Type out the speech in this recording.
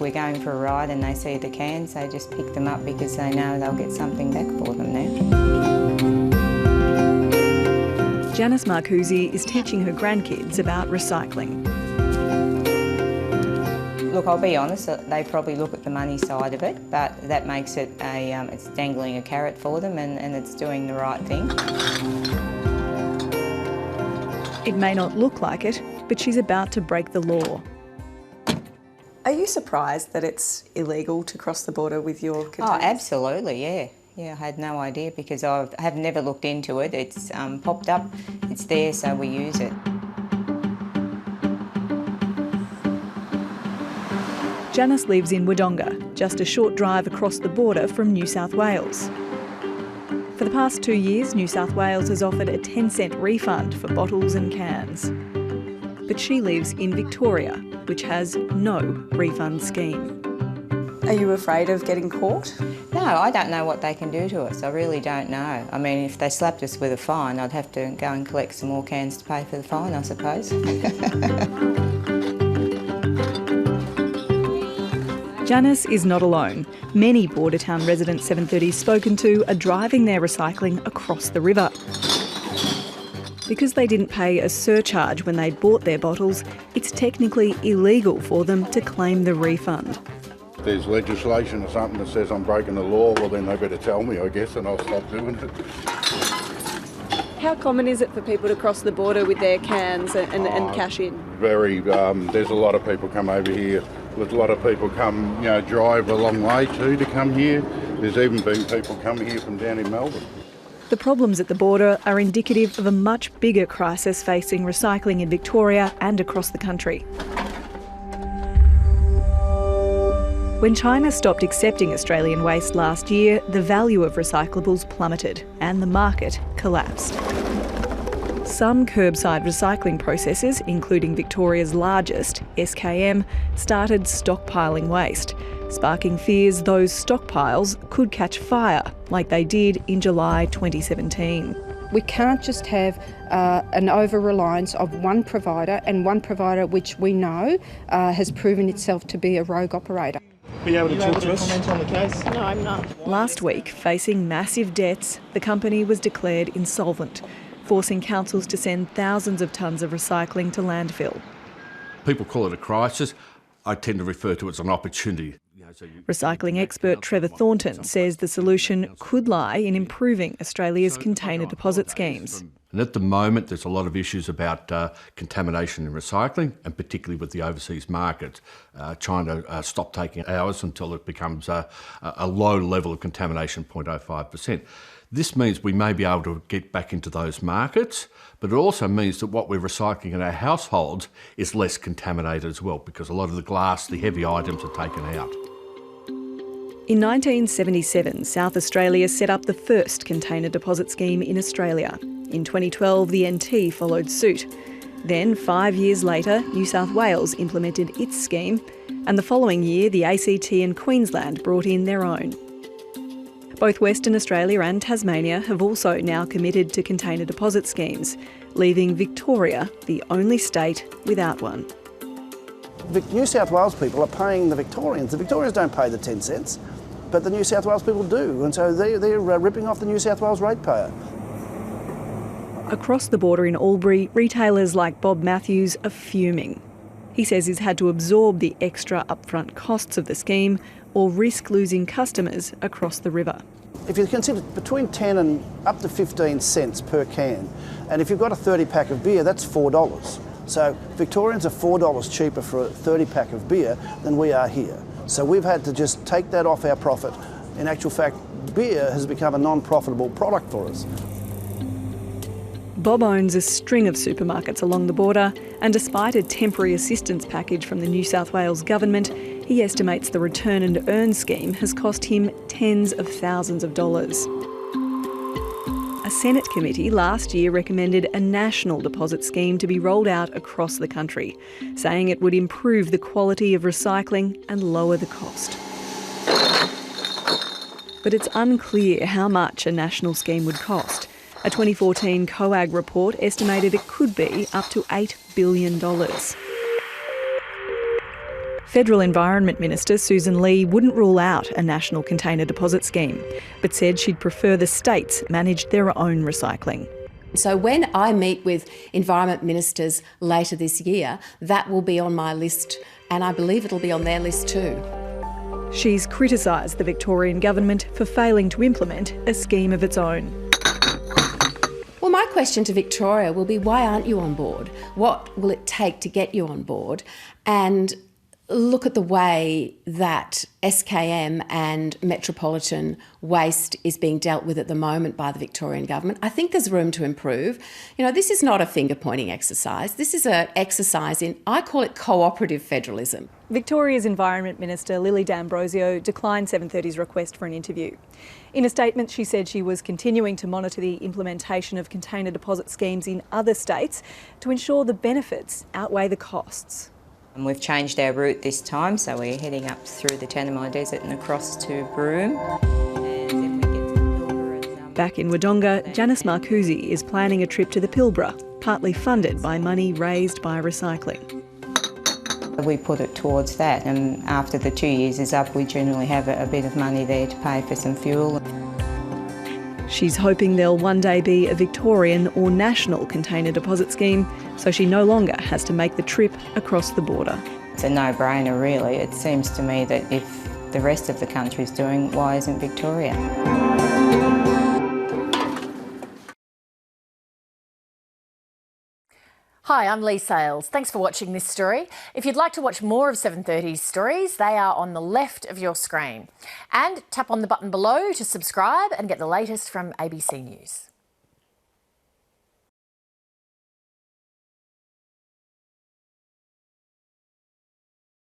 we're going for a ride and they see the cans, they just pick them up because they know they'll get something back for them now. JANICE MARCUZZI is teaching her grandkids about recycling. Look, I'll be honest, they probably look at the money side of it, but that makes it it's dangling a carrot for them and it's doing the right thing. It may not look like it, but she's about to break the law. Are you surprised that it's illegal to cross the border with your containers? Oh, absolutely, yeah. Yeah, I had no idea because I have never looked into it. It's popped up, it's there, so we use it. Janice lives in Wodonga, just a short drive across the border from New South Wales. For the past 2 years, New South Wales has offered a 10-cent refund for bottles and cans. But she lives in Victoria, which has no refund scheme. Are you afraid of getting caught? No, I don't know what they can do to us. I really don't know. I mean, if they slapped us with a fine, I'd have to go and collect some more cans to pay for the fine, I suppose. Janice is not alone. Many Border Town residents 730's spoken to are driving their recycling across the river. Because they didn't pay a surcharge when they'd bought their bottles, it's technically illegal for them to claim the refund. If there's legislation or something that says I'm breaking the law, well then they better tell me, I guess, and I'll stop doing it. How common is it for people to cross the border with their cans and cash in? Very. There's a lot of people come over here. There's a lot of people come, drive a long way too to come here. There's even been people come here from down in Melbourne. The problems at the border are indicative of a much bigger crisis facing recycling in Victoria and across the country. When China stopped accepting Australian waste last year, the value of recyclables plummeted and the market collapsed. Some curbside recycling processors, including Victoria's largest, SKM, started stockpiling waste, sparking fears those stockpiles could catch fire, like they did in July 2017. We can't just have an over-reliance of one provider, and one provider which we know has proven itself to be a rogue operator. Are you able to talk to us? Comment on the case? No, I'm not. Last week, facing massive debts, the company was declared insolvent, forcing councils to send thousands of tonnes of recycling to landfill. People call it a crisis. I tend to refer to it as an opportunity. Recycling expert TREVOR Thornton says the solution could lie in improving Australia's container deposit schemes. And at the moment, there's a lot of issues about contamination in recycling, and particularly with the overseas market, trying to stop taking ours until it becomes a low level of contamination, 0.05%. This means we may be able to get back into those markets, but it also means that what we're recycling in our households is less contaminated as well, because a lot of the glass, the heavy items are taken out. In 1977, South Australia set up the first container deposit scheme in Australia. In 2012, the NT followed suit. Then, 5 years later, New South Wales implemented its scheme, and the following year, the ACT and Queensland brought in their own. Both Western Australia and Tasmania have also now committed to container deposit schemes, leaving Victoria the only state without one. The New South Wales people are paying the Victorians. The Victorians don't pay the 10 cents, but the New South Wales people do, and so they're ripping off the New South Wales ratepayer. Across the border in Albury, retailers like Bob Matthews are fuming. He says he's had to absorb the extra upfront costs of the scheme or risk losing customers across the river. If you consider between 10 and up to 15 cents per can, and if you've got a 30-pack of beer, that's $4. So Victorians are $4 cheaper for a 30-pack of beer than we are here. So we've had to just take that off our profit. In actual fact, beer has become a non-profitable product for us. Bob owns a string of supermarkets along the border, and despite a temporary assistance package from the New South Wales government, he estimates the return and earn scheme has cost him tens of thousands of dollars. A Senate committee last year recommended a national deposit scheme to be rolled out across the country, saying it would improve the quality of recycling and lower the cost. But it's unclear how much a national scheme would cost. A 2014 COAG report estimated it could be up to $8 billion. Federal Environment Minister Susan Lee wouldn't rule out a national container deposit scheme, but said she'd prefer the states manage their own recycling. So when I meet with environment ministers later this year, that will be on my list, and I believe it'll be on their list too. She's criticised the Victorian government for failing to implement a scheme of its own. Well, my question to Victoria will be, why aren't you on board? What will it take to get you on board? And look at the way that SKM and metropolitan waste is being dealt with at the moment by the Victorian government. I think there's room to improve. You know, this is not a finger-pointing exercise. This is an exercise in, I call it cooperative federalism. Victoria's Environment Minister Lily D'Ambrosio declined 730's request for an interview. In a statement, she said she was continuing to monitor the implementation of container deposit schemes in other states to ensure the benefits outweigh the costs. And we've changed our route this time, so we're heading up through the Tanami Desert and across to Broome. Back in Wodonga, Janice MARCUZZI is planning a trip to the Pilbara, partly funded by money raised by recycling. We put it towards that, and after the 2 years is up, we generally have a bit of money there to pay for some fuel. She's hoping there'll one day be a Victorian or national container deposit scheme, so she no longer has to make the trip across the border. It's a no-brainer, really. It seems to me that if the rest of the country's doing, why isn't Victoria? Hi, I'm Lee Sales. Thanks for watching this story. If you'd like to watch more of 730's stories, they are on the left of your screen. And tap on the button below to subscribe and get the latest from ABC News.